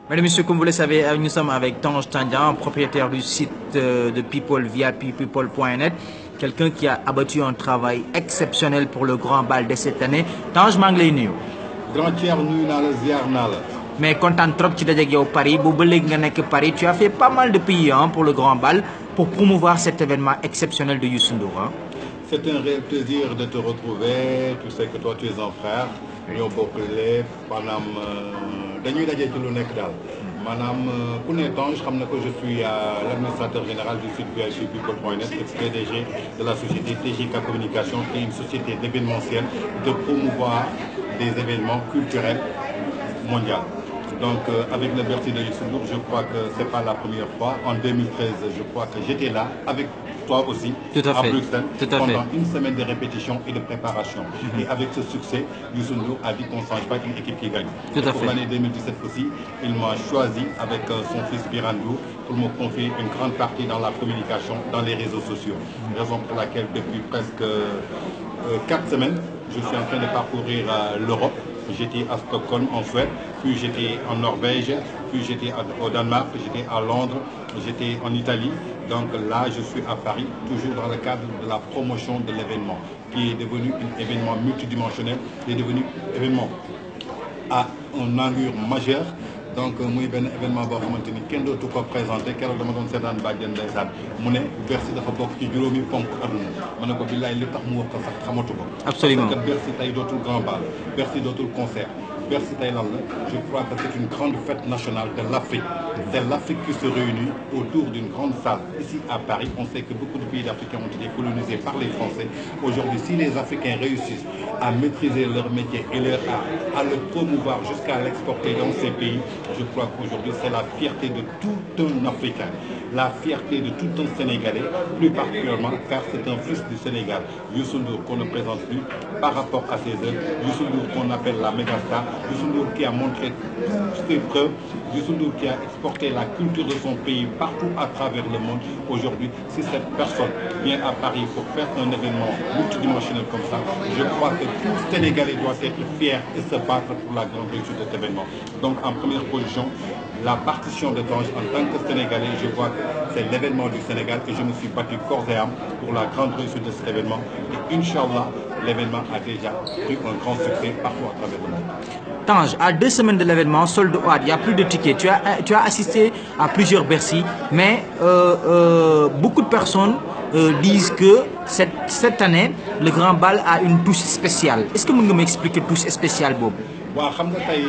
Mesdames et messieurs, comme vous le savez, nous sommes avec Tange Tandian, propriétaire du site de People, VIPpeople.net, quelqu'un qui a abattu un travail exceptionnel pour le Grand Bal de cette année. Tange, maa ngi lay nuyu. Grand Thierno nuyu naa la ziar naa la. Mais content trop ci dajeeg yow Paris bu ba léegi nga nekk Paris, tu as fait pas mal de pays pour le Grand Bal pour promouvoir cet événement exceptionnel de Youssou Ndour. C'est un réel plaisir de te retrouver. Tu sais que toi tu es un frère. ñoo bokk lépp maanaam dañuy daje ci lu nekk daal. maanaam ku ne Tange xam na que je suis l'administrateur général du site VIPpeople.net, ex-PDG de la société TJK Communication, qui est une société d'événementiel de promouvoir des événements culturels mondiaux. Donc avec le Bercy de Youssou Ndour, je crois que c'est pas la première fois. En 2013, je crois que j'étais là avec toi aussi, à Bruxelles, pendant une semaine de répétition et de préparation. Et avec ce succès, Youssou Ndour a dit qu'on ne change pas une équipe qui gagne. Pour l'année 2017 aussi, il m'a choisi avec son fils Birandou pour me confier une grande partie dans la communication, dans les réseaux sociaux. Raison pour laquelle depuis presque 4 semaines, je suis en train de parcourir l'Europe. J'étais à Stockholm en Suède, puis j'étais en Norvège, puis j'étais au Danemark, j'étais à Londres, j'étais en Italie. Donc là, je suis à Paris, toujours dans le cadre de la promotion de l'événement, qui est devenu un événement multidimensionnel, qui est devenu un événement à une envergure majeure. Donc muy benn événement boo xamante ni kenn dootu ko présenté keroog dama doon seetaan bàjjen ndeysaan mu ne Bercy dafa bokk ci juróomi ponk aduna ma ne ko billaay li tax mu wax ko sax xamatu ko. Absolument parce que Bercy tey dootul grand bal, Bercy dootul concert, Bercy tey lan la je crois que c'est une grande fête nationale de l'Afrique. C'est l'Afrique qui se réunit autour d'une grande salle ici à Paris. On sait que beaucoup de pays africains ont été colonisés par les Français. Aujourd'hui, si les Africains réussissent à maîtriser leur métier et leur art, à le promouvoir jusqu'à l'exporter dans ces pays, je crois qu'aujourd'hui c'est la fierté de tout un Africain, la fierté de tout un Sénégalais, plus particulièrement car c'est un fils du Sénégal, Youssou Ndour, qu'on ne présente plus par rapport à ses œuvres, Youssou Ndour qu'on appelle la mégastar, Youssou Ndour qui a montré toutes ses preuves, Youssou Ndour qui a exporté la culture de son pays partout à travers le monde. Aujourd'hui, si cette personne vient à Paris pour faire un événement multidimensionnel comme ça, je crois que tout Sénégalais doit être fier et se battre pour la grande réussite de cet événement. Donc en première position, la partition de Tange en tant que Sénégalais, je vois que c'est l'événement du Sénégal et je me suis battu corps et âme pour la grande réussite de cet événement. Et Inch'Allah, l'événement a déjà pris un grand succès partout à travers le monde. Tange, à 2 semaines de l'événement, solde out, il n'y a plus de tickets. Tu as assisté à plusieurs Bercy, mais beaucoup de personnes disent que cette année, le Grand Bal a une touche spéciale. Est-ce que vous pouvez m'expliquer la touche spéciale, Bob? waaw xam nga tey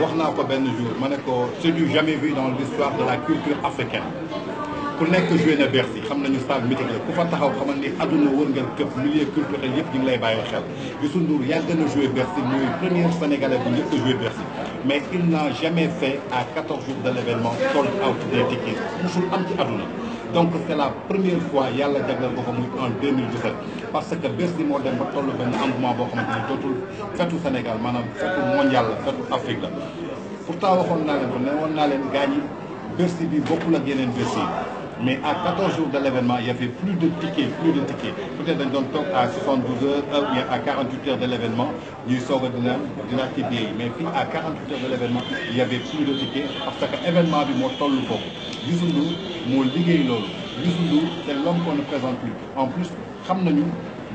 wax naa ko benn jour ma ne ko c'est du jamais vu dans l'histoire de la culture africaine ku nekk joué na Bercy xam nañu salle mythique la ku fa taxaw xamal ni àdduna wërngal këpp milieu culturel yëpp ñu ngi lay bàyyi xel Youssou Ndour yàgg na joué Bercy muy premier Sénégalais bu njëkk a joué Bercy mais il n'a jamais fait à 14 jours de l'événement sold out des tickets musul am ci àdduna. Donc c'est la première fois yàlla jagleel ko muy en 2017 parce que Bercy moo dem ba toll benn engouement boo xamante ni dootul fetu Sénégal maanaam fetu mondial la fetu Afrique la pourtant waxoon naa leen ko ne woon naa leen gaañ yi Bercy bi bokkul ak yeneen Bercy mais à 14 jours de l'événement il y avait plus de tickets peut-être dañ doon toog à 72 heures ou bien à 48 heures de l'événement ñuy soog a dina ci biir mais fii à 48 heures de l'événement il y avait plus de tickets parce que événement bi moo toll foofu Youssou Ndour moo liggéey loolu Youssou Ndour c'est l'homme qu'on ne présente plus en plus xam nañu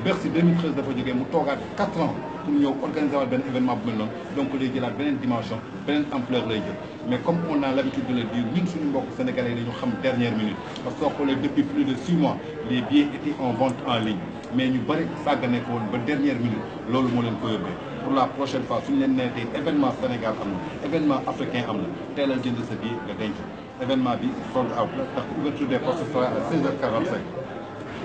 Bercy 2013 dafa jógee mu toogaat 4 ans pour ñëw organiser waat benn événement bu mel noonu donc lay jëlaat beneen dimension beneen ampleur lay jël mais comme on a l'habitude de le dire ñun suñu mbokk sénégalais dañu xam dernière minute parce que soo xoolee depuis plus de 6 mois les billets étaient en vente en ligne mais ñu bëri sàggane ko woon ba dernière minute loolu moo leen ko yóbbee pour la prochaine fois suñu leen nee tey événement Sénégal am na événement africain am na teelal jënd sa billet nga denc événement bi sold out la ndax ouverture des postes sera à 16h45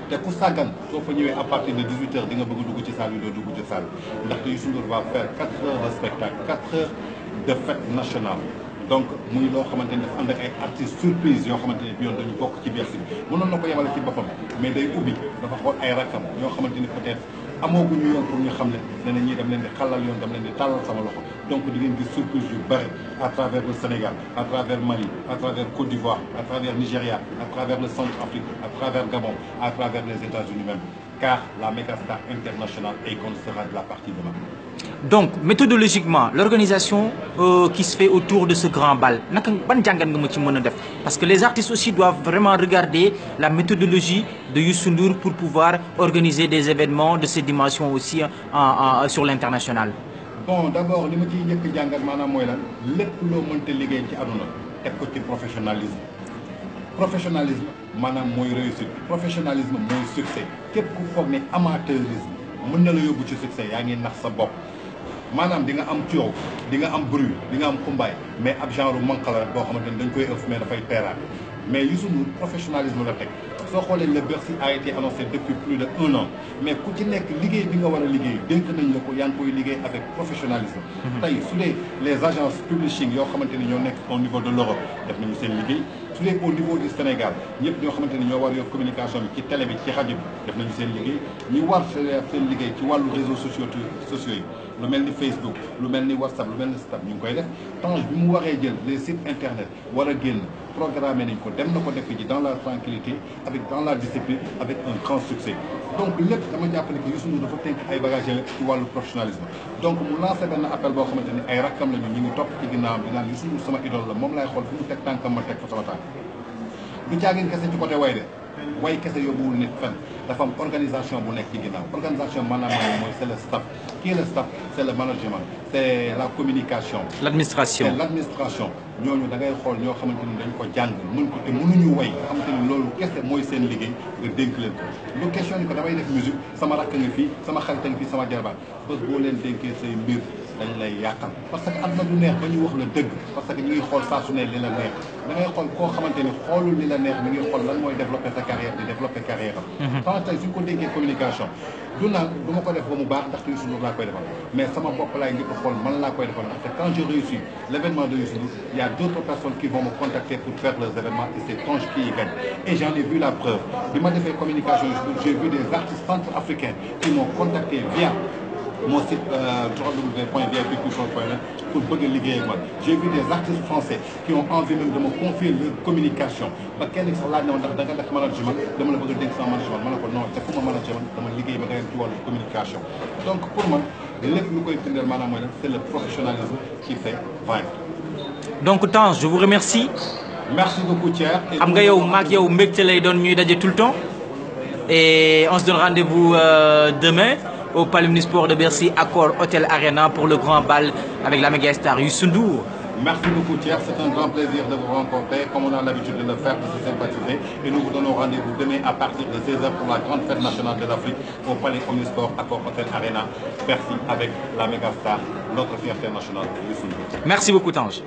te ku sàggan soo fa ñëwee à partir de 18h di nga bëgg dugg ci salle bi doo dugg ci salle bi ndaxte Youssou Ndour va faire 4 heures de spectacle 4 heures de fête nationale donc muy loo xamante ni dafa ànd ak ay artistes surprise yoo xamante ni bi yoon dañu bokk ci Bercy bi mënoon na ko yemale ci boppam mais day ubbi dafa xool ay rakkam ñoo xamante ni peut-être amooguñu yoon pour ñu xam ne ñii dem leen di xalal yoon dem leen di tàllal sama loxo donc di ngeen gis surprise yu bëri à travers le Sénégal à travers Mali à travers Côte d'Ivoire à travers Nigeria à travers le Centrafrique à travers Gabon à travers les États-Unis même car la mégastar internationale Akon sera de la partie demain. Donc, méthodologiquement, l'organisation qui se fait autour de ce grand bal, parce que les artistes aussi doivent vraiment regarder la méthodologie de Youssou Ndour pour pouvoir organiser des événements de ces dimensions aussi sur l'international. Bon, d'abord, ce que je veux dire, c'est que tout le professionnalisme. Professionnalisme, manam moy réussite. Professionnalisme moy succès. Képp ku foog ne amateurisme mën na la yóbbu ci succès yaa ngi nax sa bopp. Maanaam di nga am coow di nga am bruit di nga am xumbaay mais ab genre manque la rek boo xamante ni dañ koy ëff mais dafay teeraat mais Youssou Ndour professionnalisme la teg. soo xoolee le Bercy a été annoncé depuis plus de 1 an mais ku ci nekk liggéey bi nga war a liggéey dénk nañ la ko yaa ngi koy liggéey avec professionnalisme. tey su dee les agences publishing yoo xamante ni ñoo nekk au niveau de l'Europe def nañu seen liggéey su dee au niveau du Sénégal ñëpp ñoo xamante ni ñoo war yor communication bi ci télé bi ci rajo bi def nañu seen liggéey ñi war seen liggéey ci wàllu réseaux sociaux yi lu mel ni Facebook lu mel ni WhatsApp lu mel ni Snap ñu ngi koy def Tange bi mu waree jël les sites internet war a génn programmé nañ ko dem na ko def ji dans la tranquillité avec dans la discipline avec un grand succès donc lépp dama jàpp ne que Youssou Ndour dafa tënk ay bagages ci wàllu professionnalisme donc mu lancé benn appel boo xamante ni ay rakkam lañu ñu ngi topp ci ginnaawam di naan Youssou Ndour sama idole la moom laay xool fu mu teg tànkam ma teg fa sama tànk du caagin kese ci côté way de way kese yóbbuwul nit fenn dafa am organisation bu nekk ci ginnaaw organisation maanaam mooy c'est le staff qui est le staff c'est le management c'est la communication l'administration c'est l'administration ñooñu da ngay xool ñoo xamante ni dañ ko jàng mën ko te mënuñu way nga xamante ni loolu kese mooy seen liggéey nga dénk leen ko lu question ni ko damay def musique sama rakk nga fii sama xarit nga fii sama jarbaat bés boo leen dénkee say mbir dañ lay yàqal parce que àdduna du neex ba ñu wax la dëgg parce que ñu ngi xool saa su ne li la neex da ngay xool koo xamante ni xoolul li la neex mi ngi xool lan mooy développer sa carrière di développer carrière am tant tey suñ ko dénkee communication du naan du ma ko def ba mu baax ndaxte Youssou Ndour laa koy defal mais sama bopp laay njëkk a xool man laa koy defal ndaxte quand je réussis l'événement de Youssou Ndour il y a d'autres personnes qui vont me contacter pour faire leurs événements et c'est Tange qui y gagne et j'en ai vu la preuve bi ma defee communication Youssou Ndour j'ai vu des artistes centrafricains qui m'ont contacté via mon site www.vipculture.net pour bëgg a liggéey ak man j'ai vu des artistes français qui ont envie même de me confier leur communication ba kenn sax laaj na ma ndax da nga def management dama la bëgg a dénk sama management ma ne ko non defuma management dama liggéey ba nga yem ci wàllu communication donc pour man lépp lu koy firndeel maanaam mooy c'est le professionnalisme qui fait vaincre. Donc Tange, je vous remercie. Merci beaucoup Thierre. xam nga yow maag yow mbégte lay doon ñuy daje tout le temps et on se donne rendez-vous demain au Palais Omnisport de Bercy, Accor Hôtel Arena pour le grand bal avec la méga star Youssou Ndour. Merci beaucoup Thierre, c'est un grand plaisir de vous rencontrer comme on a l'habitude de le faire, de se sympathiser et nous vous donnons rendez-vous demain à partir de 16h pour la grande fête nationale de l'Afrique au Palais Omnisport, Accor Hôtel Arena, Bercy avec la méga star, notre fierté nationale Youssou Ndour. Merci beaucoup Tange.